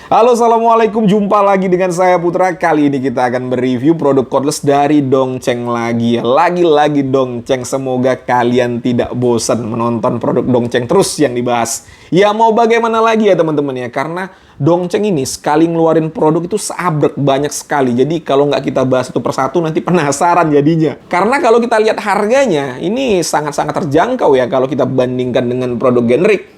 Halo, assalamualaikum. Jumpa lagi dengan saya Putra. Kali ini kita akan mereview produk cordless dari Dongceng lagi. Lagi-lagi Dongceng. Semoga kalian tidak bosan menonton produk Dongceng terus yang dibahas. Ya mau bagaimana lagi ya teman-teman ya. Karena Dongceng ini sekali ngeluarin produk itu seabrek banyak sekali. Jadi kalau nggak kita bahas satu persatu nanti penasaran jadinya. Karena kalau kita lihat harganya ini sangat-sangat terjangkau ya kalau kita bandingkan dengan produk generik.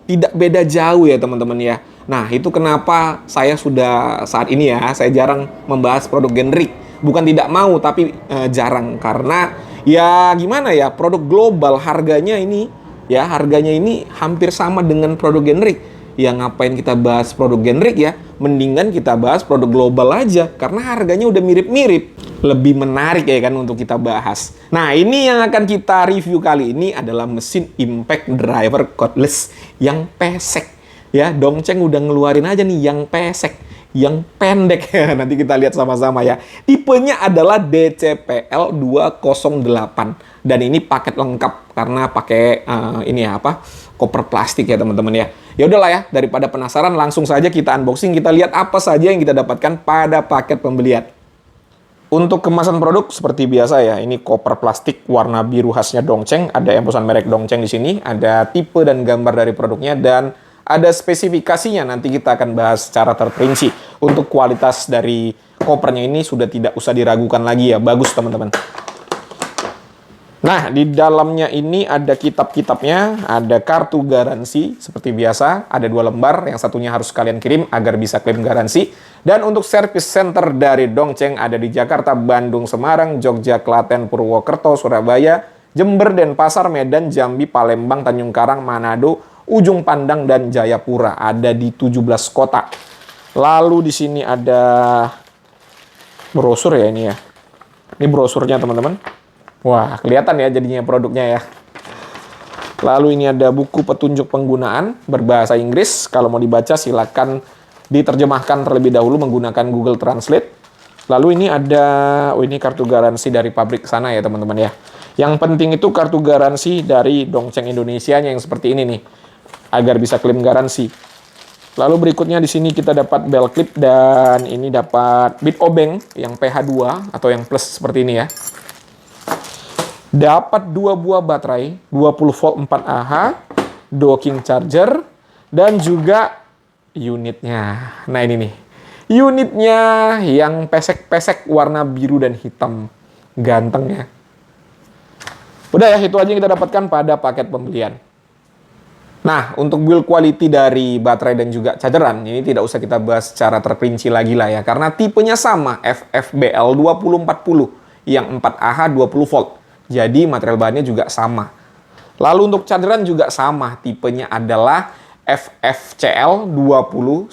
Tidak beda jauh ya teman-teman ya. Nah itu kenapa saya sudah saat ini ya saya jarang membahas produk generik. Bukan tidak mau tapi jarang karena ya gimana ya, produk global harganya ini hampir sama dengan produk generik. Ya ngapain kita bahas produk generik ya, mendingan kita bahas produk global aja karena harganya udah mirip-mirip. Lebih menarik ya kan untuk kita bahas. Nah ini yang akan kita review kali ini adalah mesin impact driver cordless yang pesek. Ya Dongceng udah ngeluarin aja nih yang pesek, yang pendek. Nanti kita lihat sama-sama ya. Tipenya adalah DCPL 208 dan ini paket lengkap karena pakai koper plastik ya teman-teman ya. Ya udahlah ya, daripada penasaran langsung saja kita unboxing, kita lihat apa saja yang kita dapatkan pada paket pembelian. Untuk kemasan produk seperti biasa ya, ini koper plastik warna biru khasnya Dongceng, ada embosan merek Dongceng di sini, ada tipe dan gambar dari produknya dan ada spesifikasinya, nanti kita akan bahas secara terperinci. Untuk kualitas dari kopernya ini sudah tidak usah diragukan lagi ya, bagus teman-teman. Nah, di dalamnya ini ada kitab-kitabnya, ada kartu garansi seperti biasa, ada 2 lembar, yang satunya harus kalian kirim agar bisa klaim garansi. Dan untuk service center dari Dongceng ada di Jakarta, Bandung, Semarang, Jogja, Klaten, Purwokerto, Surabaya, Jember, Denpasar, Medan, Jambi, Palembang, Tanjung Karang, Manado, Ujung Pandang, dan Jayapura. Ada di 17 kota. Lalu di sini ada brosur ya ini ya. Ini brosurnya teman-teman. Wah, kelihatan ya jadinya produknya ya. Lalu ini ada buku petunjuk penggunaan berbahasa Inggris. Kalau mau dibaca silakan diterjemahkan terlebih dahulu menggunakan Google Translate. Lalu ini ada, ini kartu garansi dari pabrik sana ya teman-teman ya. Yang penting itu kartu garansi dari Dongceng Indonesia yang seperti ini nih, agar bisa klaim garansi. Lalu berikutnya di sini kita dapat bell clip dan ini dapat bit obeng yang PH2 atau yang plus seperti ini ya. Dapat 2 buah baterai 20 volt 4Ah, docking charger, dan juga unitnya. Nah ini nih, unitnya yang pesek-pesek warna biru dan hitam. Ganteng ya. Udah ya, itu aja yang kita dapatkan pada paket pembelian. Nah, untuk build quality dari baterai dan juga chargeran, ini tidak usah kita bahas secara terperinci lagi lah ya. Karena tipenya sama, FFBL 2040, yang 4Ah 20 volt. Jadi material bahannya juga sama. Lalu untuk chargeran juga sama, tipenya adalah FFCL 20-02.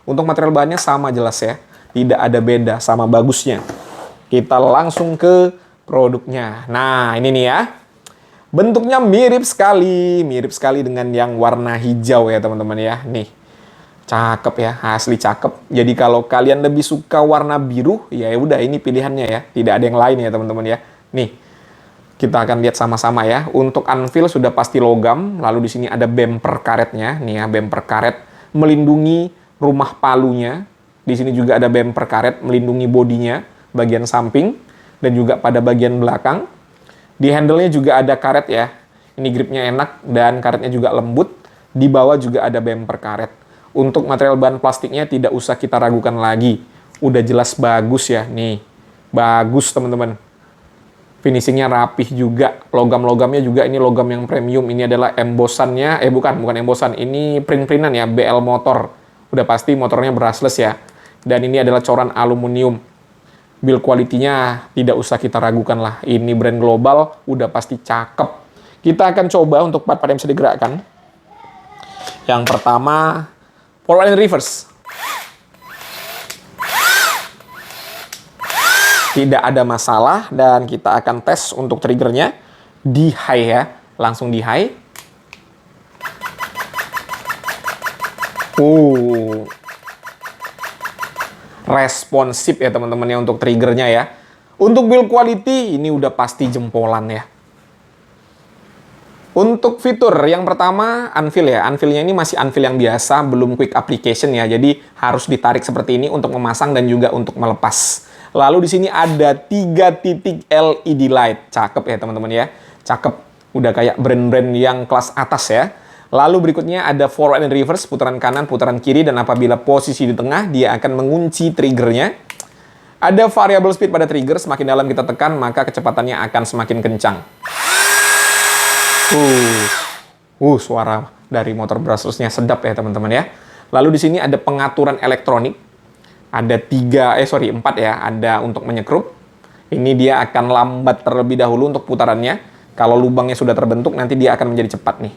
Untuk material bahannya sama jelas ya, tidak ada beda, sama bagusnya. Kita langsung ke produknya. Nah ini nih ya, bentuknya mirip sekali dengan yang warna hijau ya teman-teman ya. Nih, cakep ya, asli cakep. Jadi kalau kalian lebih suka warna biru, ya udah ini pilihannya ya, tidak ada yang lain ya teman-teman ya. Nih, kita akan lihat sama-sama ya. Untuk anvil sudah pasti logam. Lalu di sini ada bumper karetnya. Nih ya, bumper karet melindungi rumah palunya. Di sini juga ada bumper karet melindungi bodinya, bagian samping dan juga pada bagian belakang. Di handle-nya juga ada karet ya. Ini gripnya enak dan karetnya juga lembut. Di bawah juga ada bumper karet. Untuk material bahan plastiknya tidak usah kita ragukan lagi. Udah jelas bagus ya. Nih, bagus teman-teman. Finishingnya rapih juga, logam-logamnya juga ini logam yang premium. Ini adalah embosannya, bukan embosan, ini print-printan ya, BL motor. Udah pasti motornya brushless ya. Dan ini adalah coran aluminium. Build quality-nya tidak usah kita ragukan lah. Ini brand global, udah pasti cakep. Kita akan coba untuk part-part yang bisa digerakkan. Yang pertama, forward and reverse. Tidak ada masalah dan kita akan tes untuk triggernya di high ya, langsung di high. Responsif ya teman-teman ya untuk triggernya ya. Untuk build quality ini udah pasti jempolan ya. Untuk fitur yang pertama, anvil ya. Anvilnya ini masih anvil yang biasa, belum quick application ya. Jadi harus ditarik seperti ini untuk memasang dan juga untuk melepas. Lalu di sini ada 3 titik LED light. Cakep ya teman-teman ya. Cakep. Udah kayak brand-brand yang kelas atas ya. Lalu berikutnya ada forward and reverse, putaran kanan, putaran kiri. Dan apabila posisi di tengah, dia akan mengunci triggernya. Ada variable speed pada trigger. Semakin dalam kita tekan, maka kecepatannya akan semakin kencang. Suara dari motor brushless-nya sedap ya teman-teman ya. Lalu di sini ada pengaturan elektronik. Ada 4 ya. Ada untuk menyekrup. Ini dia akan lambat terlebih dahulu untuk putarannya. Kalau lubangnya sudah terbentuk, nanti dia akan menjadi cepat nih.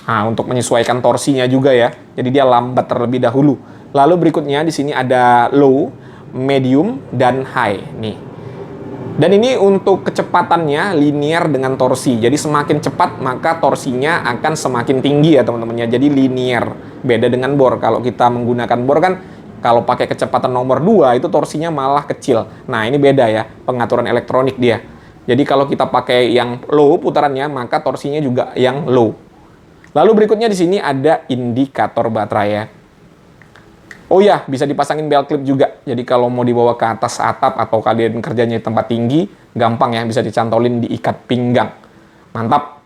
Nah, untuk menyesuaikan torsinya juga ya. Jadi dia lambat terlebih dahulu. Lalu berikutnya di sini ada low, medium, dan high nih. Dan ini untuk kecepatannya linear dengan torsi. Jadi semakin cepat maka torsinya akan semakin tinggi ya teman-teman ya. Jadi linear. Beda dengan bor. Kalau kita menggunakan bor kan kalau pakai kecepatan nomor 2 itu torsinya malah kecil. Nah, ini beda ya. Pengaturan elektronik dia. Jadi kalau kita pakai yang low putarannya maka torsinya juga yang low. Lalu berikutnya di sini ada indikator baterai ya. Oh ya, bisa dipasangin belt clip juga. Jadi kalau mau dibawa ke atas atap atau kalian kerjanya di tempat tinggi, gampang ya, bisa dicantolin di ikat pinggang. Mantap.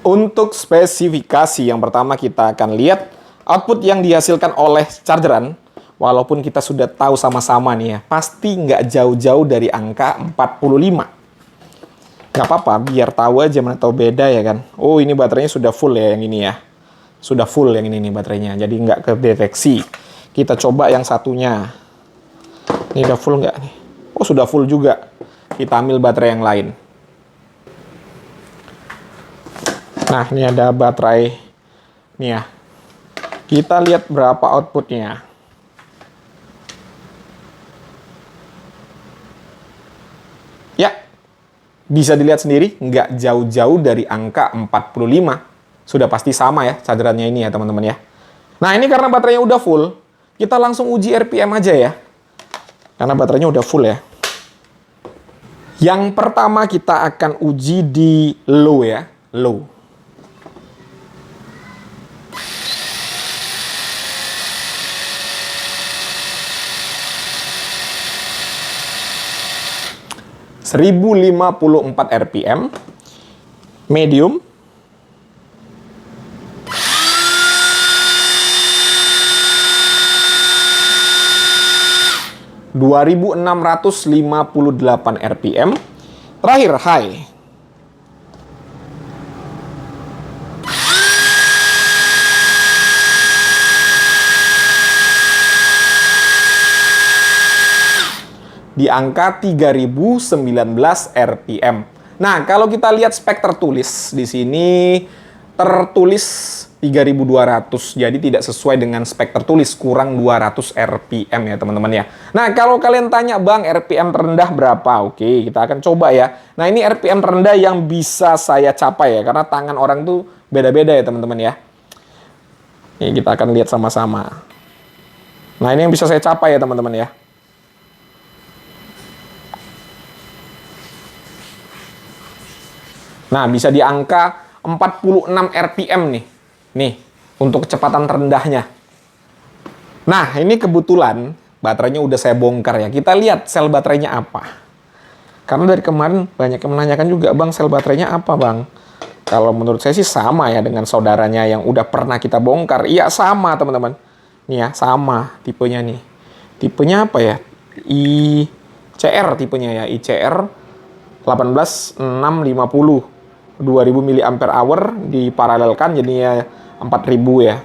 Untuk spesifikasi yang pertama kita akan lihat output yang dihasilkan oleh chargeran. Walaupun kita sudah tahu sama-sama nih ya, pasti nggak jauh-jauh dari angka 45. Nggak apa-apa, biar tahu aja mana tahu beda ya kan. Oh, ini baterainya sudah full ya yang ini ya. Sudah full yang ini nih baterainya, jadi nggak kedeteksi. Kita coba yang satunya. Ini udah full nggak nih? Oh, sudah full juga. Kita ambil baterai yang lain. Nah, ini ada baterai. Nih ya. Kita lihat berapa outputnya. Ya, bisa dilihat sendiri, nggak jauh-jauh dari angka 45. Sudah pasti sama ya chargerannya ini ya teman-teman ya. Nah, ini karena baterainya udah full, kita langsung uji RPM aja ya. Karena baterainya udah full ya. Yang pertama kita akan uji di low ya, low. (1054 RPM). Medium. 2658 RPM. Terakhir high. Di angka 3019 RPM. Nah, kalau kita lihat spek tertulis di sini tertulis 3200, jadi tidak sesuai dengan spek tertulis, kurang 200 RPM ya teman-teman ya. Nah, kalau kalian tanya, Bang, RPM terendah berapa? Oke, kita akan coba ya. Nah, ini RPM terendah yang bisa saya capai ya, karena tangan orang tuh beda-beda ya teman-teman ya. Ini kita akan lihat sama-sama. Nah, ini yang bisa saya capai ya teman-teman ya. Nah, bisa di angka 46 RPM nih. Nih, untuk kecepatan terendahnya. Nah, ini kebetulan baterainya udah saya bongkar ya. Kita lihat sel baterainya apa. Karena dari kemarin banyak yang menanyakan juga, Bang, sel baterainya apa, Bang? Kalau menurut saya sih sama ya dengan saudaranya yang udah pernah kita bongkar. Iya, sama, teman-teman. Nih ya, sama tipenya nih. Tipenya apa ya? ICR tipenya ya, ICR 18650. 2000 mAh diparalelkan jadinya 4000 ya.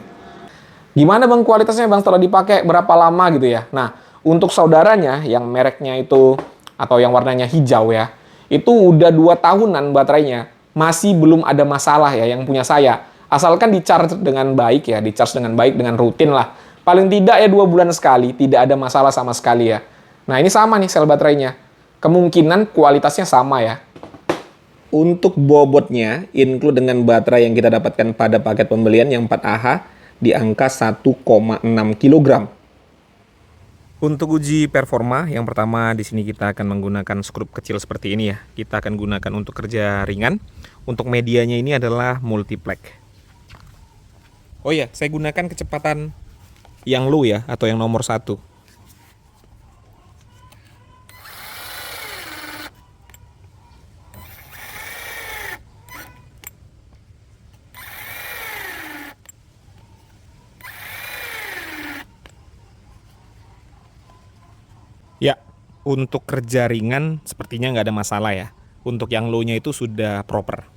Gimana Bang kualitasnya Bang setelah dipakai berapa lama gitu ya. Nah, untuk saudaranya yang mereknya itu atau yang warnanya hijau ya, itu udah 2 tahunan baterainya. Masih belum ada masalah ya yang punya saya. Asalkan di-charge dengan baik ya, di-charge dengan baik, dengan rutin lah. Paling tidak ya 2 bulan sekali, tidak ada masalah sama sekali ya. Nah, ini sama nih sel baterainya. Kemungkinan kualitasnya sama ya. Untuk bobotnya, include dengan baterai yang kita dapatkan pada paket pembelian yang 4AH di angka 1,6 kg. Untuk uji performa, yang pertama di sini kita akan menggunakan skrup kecil seperti ini ya. Kita akan gunakan untuk kerja ringan. Untuk medianya ini adalah multiplex. Oh iya, saya gunakan kecepatan yang low ya, atau yang nomor 1. Ya, untuk kerja ringan sepertinya nggak ada masalah ya. Untuk yang low-nya itu sudah proper.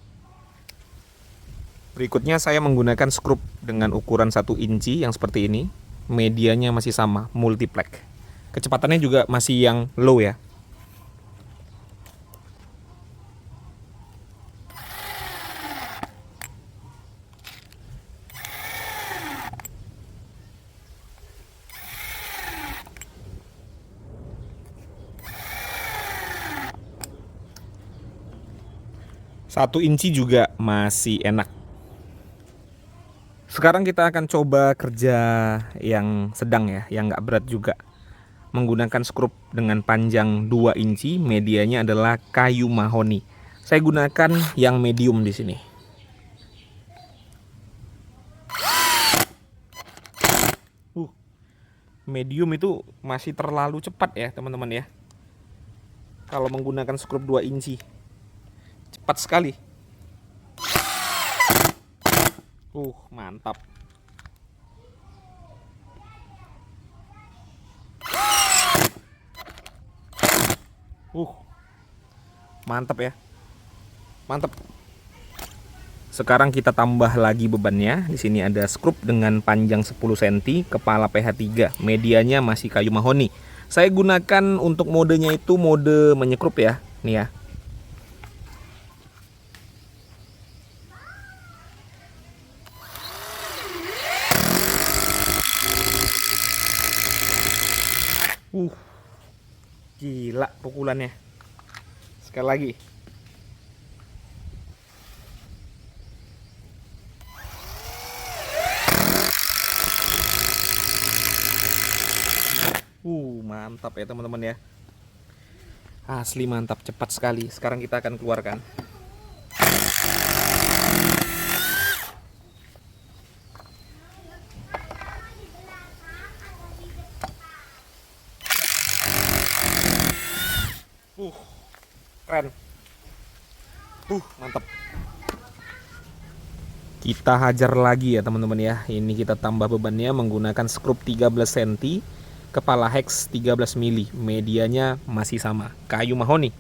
Berikutnya saya menggunakan skrup dengan ukuran 1 inci yang seperti ini. Medianya masih sama, multiplex. Kecepatannya juga masih yang low ya. Satu inci juga masih enak. Sekarang kita akan coba kerja yang sedang ya, yang nggak berat juga. Menggunakan skrup dengan panjang 2 inci, medianya adalah kayu mahoni. Saya gunakan yang medium di sini. Medium itu masih terlalu cepat ya teman-teman ya. Kalau menggunakan skrup 2 inci. Cepat sekali. Mantap. Mantap ya. Mantap. Sekarang kita tambah lagi bebannya. Di sini ada skrup dengan panjang 10 cm, kepala PH3. Medianya masih kayu mahoni. Saya gunakan untuk modenya itu mode menyekrup ya. Nih ya. Gila pukulannya. Sekali lagi. Mantap ya teman-teman ya. Asli mantap, cepat sekali. Sekarang kita akan keluarkan. Keren. Mantap. Kita hajar lagi ya teman-teman ya. Ini kita tambah bebannya menggunakan skrup 13 cm, kepala hex 13 mili. Medianya masih sama, kayu mahoni.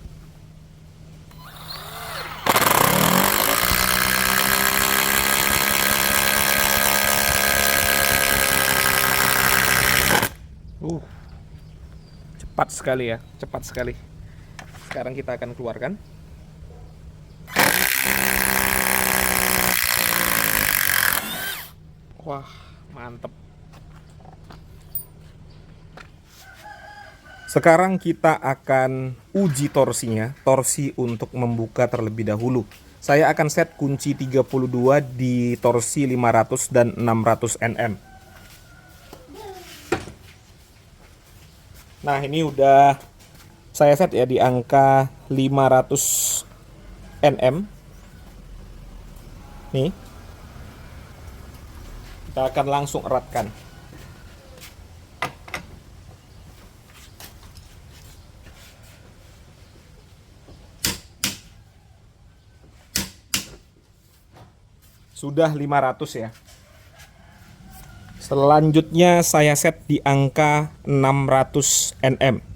Cepat sekali ya, cepat sekali. Sekarang kita akan keluarkan. Wah, mantep. Sekarang kita akan uji torsinya. Torsi untuk membuka terlebih dahulu. Saya akan set kunci 32 di torsi 500 dan 600 Nm. Nah, ini udah saya set ya di angka 500 Nm. Nih. Kita akan langsung eratkan. Sudah 500 ya. Selanjutnya saya set di angka 600 Nm.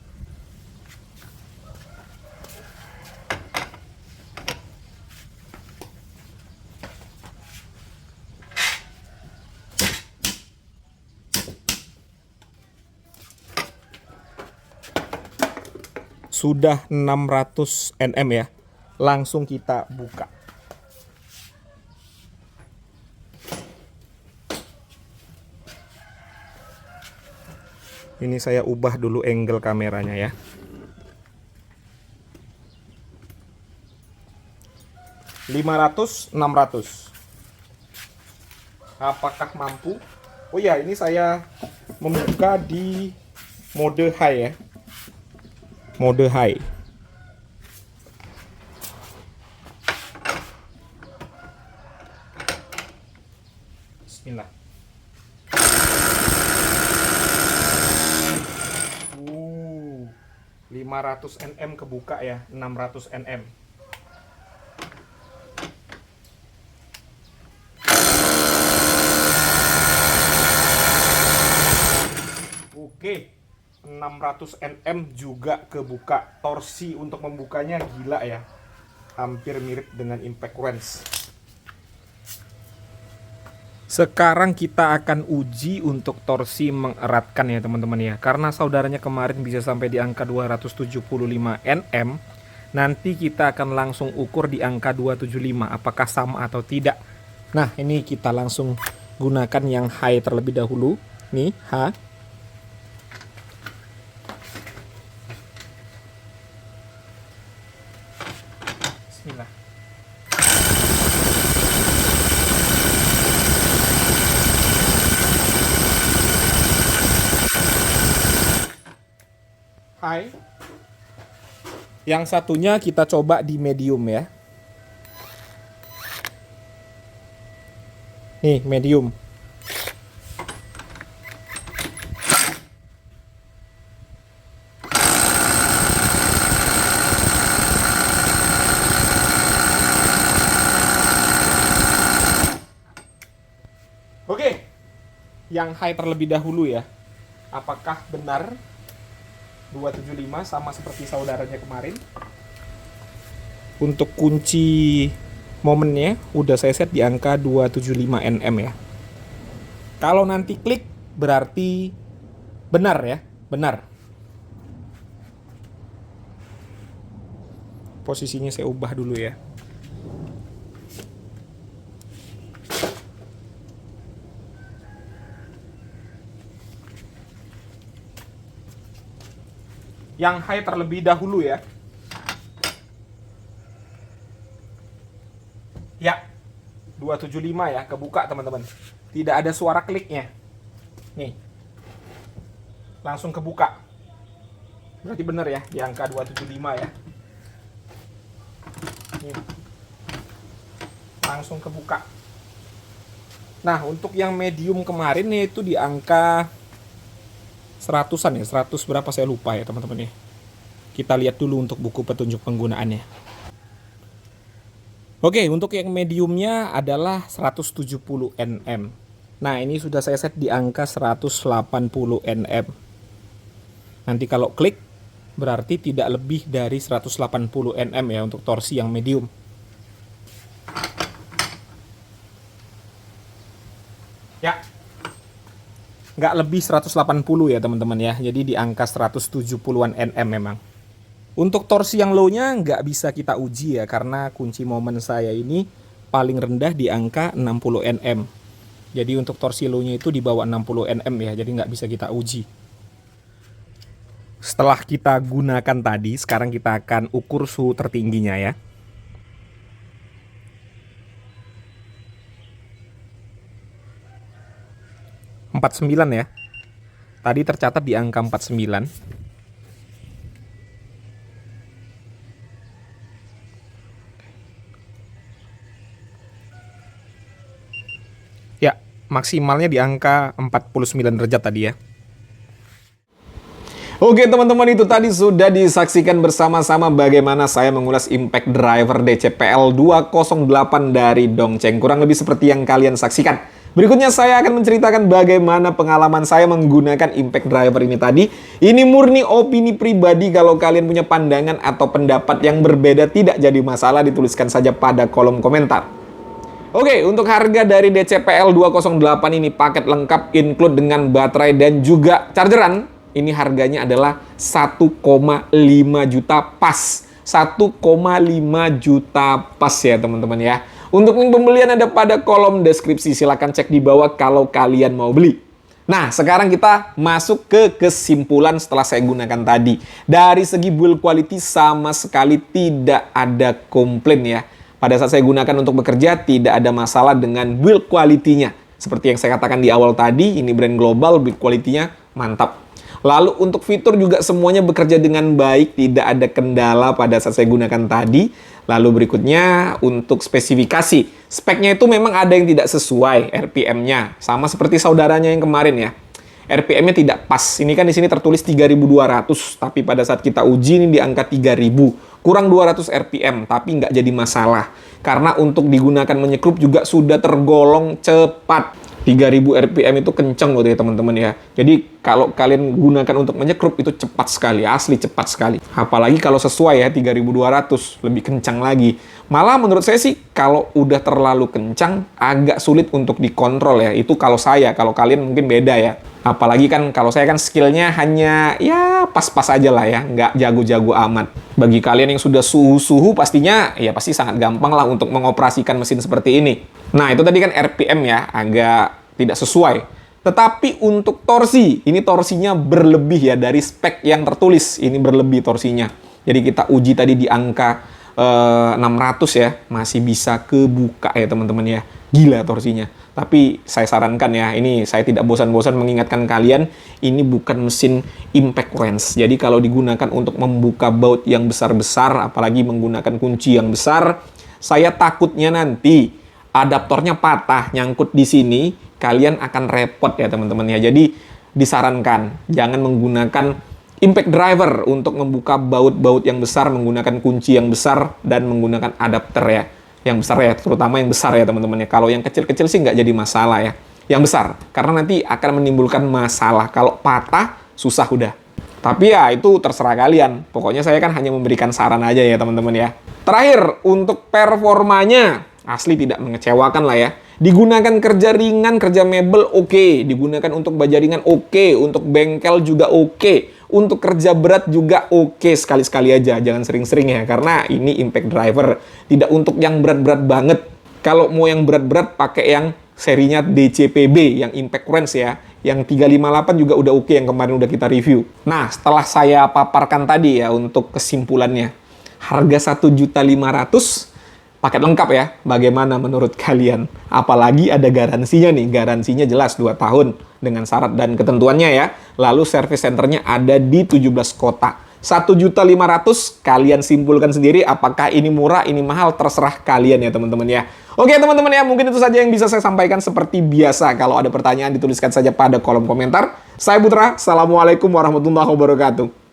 Sudah 600 Nm ya. Langsung kita buka. Ini saya ubah dulu angle kameranya ya. (500, 600). Apakah mampu? Oh ya, ini saya membuka di mode high ya. Mode high. Bismillah. 500 Nm kebuka ya, 600 Nm. Oke, 600 Nm juga kebuka. Torsi untuk membukanya gila ya. Hampir mirip dengan impact wrench. Sekarang kita akan uji untuk torsi mengeratkan ya teman-teman ya. Karena saudaranya kemarin bisa sampai di angka 275 Nm. Nanti kita akan langsung ukur di angka 275. Apakah sama atau tidak. Nah ini kita langsung gunakan yang high terlebih dahulu. Nih H. Bismillah. High. Yang satunya kita coba di medium ya. Nih, medium. Oke. Yang high terlebih dahulu ya. Apakah benar 275 sama seperti saudaranya kemarin? Untuk kunci momennya udah saya set di angka 275 Nm ya. Kalau nanti klik berarti benar ya, benar. Posisinya saya ubah dulu ya. Yang high terlebih dahulu ya. Ya, 275 ya, kebuka teman-teman. Tidak ada suara kliknya. Nih. Langsung kebuka. Berarti benar ya, di angka 275 ya. Nih. Langsung kebuka. Nah, untuk yang medium kemarin itu di angka 100-an ya, 100 berapa saya lupa ya teman-teman ya. Kita lihat dulu untuk buku petunjuk penggunaannya. Oke, untuk yang mediumnya adalah 170 Nm. Nah, ini sudah saya set di angka 180 Nm. Nanti kalau klik berarti tidak lebih dari 180 Nm ya untuk torsi yang medium. Ya. Nggak lebih 180 ya teman-teman ya. Jadi di angka 170-an Nm memang. Untuk torsi yang low-nya nggak bisa kita uji ya. Karena kunci momen saya ini paling rendah di angka 60 Nm. Jadi untuk torsi low-nya itu di bawah 60 Nm ya. Jadi nggak bisa kita uji. Setelah kita gunakan tadi, sekarang kita akan ukur suhu tertingginya ya. Ya. Tadi tercatat di angka 49. Ya, maksimalnya di angka 49 derajat tadi ya. Oke teman-teman, itu tadi sudah disaksikan bersama-sama bagaimana saya mengulas impact driver DCPL 208 dari Dongcheng. Kurang lebih seperti yang kalian saksikan. Berikutnya saya akan menceritakan bagaimana pengalaman saya menggunakan impact driver ini tadi. Ini murni opini pribadi, kalau kalian punya pandangan atau pendapat yang berbeda tidak jadi masalah, dituliskan saja pada kolom komentar. Oke, untuk harga dari DCPL 208 ini paket lengkap include dengan baterai dan juga chargeran. Ini harganya adalah 1,5 juta pas. 1,5 juta pas ya teman-teman ya. Untuk link pembelian ada pada kolom deskripsi. Silahkan cek di bawah kalau kalian mau beli. Nah, sekarang kita masuk ke kesimpulan setelah saya gunakan tadi. Dari segi build quality sama sekali tidak ada komplain ya. Pada saat saya gunakan untuk bekerja tidak ada masalah dengan build quality-nya. Seperti yang saya katakan di awal tadi, ini brand global, build quality-nya mantap. Lalu untuk fitur juga semuanya bekerja dengan baik, tidak ada kendala pada saat saya gunakan tadi. Lalu berikutnya untuk spesifikasi. Speknya itu memang ada yang tidak sesuai RPM-nya. Sama seperti saudaranya yang kemarin ya. RPM-nya tidak pas. Ini kan di sini tertulis 3.200, tapi pada saat kita uji ini di angka 3.000. Kurang 200 RPM, tapi nggak jadi masalah. Karena untuk digunakan menyekrup juga sudah tergolong cepat. 3000 RPM itu kenceng loh ya teman-teman ya. Jadi kalau kalian gunakan untuk menyekrup itu cepat sekali, asli cepat sekali. Apalagi kalau sesuai ya 3200, lebih kencang lagi. Malah menurut saya sih kalau udah terlalu kencang agak sulit untuk dikontrol ya. Itu kalau saya, kalau kalian mungkin beda ya. Apalagi kan kalau saya kan skillnya hanya ya pas-pas aja lah ya, nggak jago-jago amat. Bagi kalian yang sudah suhu-suhu pastinya ya pasti sangat gampang lah untuk mengoperasikan mesin seperti ini. Nah itu tadi kan RPM ya, agak tidak sesuai. Tetapi untuk torsi, ini torsinya berlebih ya dari spek yang tertulis. Ini berlebih torsinya. Jadi kita uji tadi di angka 600 ya, masih bisa kebuka ya teman-teman ya. Gila torsinya. Tapi saya sarankan ya, ini saya tidak bosan-bosan mengingatkan kalian, ini bukan mesin impact wrench. Jadi kalau digunakan untuk membuka baut yang besar-besar, apalagi menggunakan kunci yang besar, saya takutnya nanti adaptornya patah, nyangkut di sini, kalian akan repot ya teman-teman ya. Jadi disarankan, jangan menggunakan impact driver untuk membuka baut-baut yang besar, menggunakan kunci yang besar, dan menggunakan adapter ya. Yang besar ya, terutama yang besar ya teman-teman ya. Kalau yang kecil-kecil sih nggak jadi masalah ya. Yang besar, karena nanti akan menimbulkan masalah. Kalau patah, susah udah. Tapi ya itu terserah kalian. Pokoknya saya kan hanya memberikan saran aja ya teman-teman ya. Terakhir, untuk performanya, asli tidak mengecewakan lah ya. Digunakan kerja ringan, kerja mebel oke. Digunakan untuk baja ringan oke. Untuk bengkel juga oke. Untuk kerja berat juga oke. Sekali-sekali aja, jangan sering-sering ya. Karena ini impact driver. Tidak untuk yang berat-berat banget. Kalau mau yang berat-berat, pakai yang serinya DCPB, yang impact wrench ya. Yang 358 juga udah oke, yang kemarin udah kita review. Nah, setelah saya paparkan tadi ya untuk kesimpulannya. Harga 1.500.000 paket lengkap ya. Bagaimana menurut kalian? Apalagi ada garansinya nih. Garansinya jelas 2 tahun dengan syarat dan ketentuannya ya. Lalu service centernya ada di 17 kota. 1.500.000 kalian simpulkan sendiri apakah ini murah, ini mahal, terserah kalian ya teman-teman ya. Oke teman-teman ya, mungkin itu saja yang bisa saya sampaikan seperti biasa. Kalau ada pertanyaan dituliskan saja pada kolom komentar. Saya Putra, Assalamualaikum warahmatullahi wabarakatuh.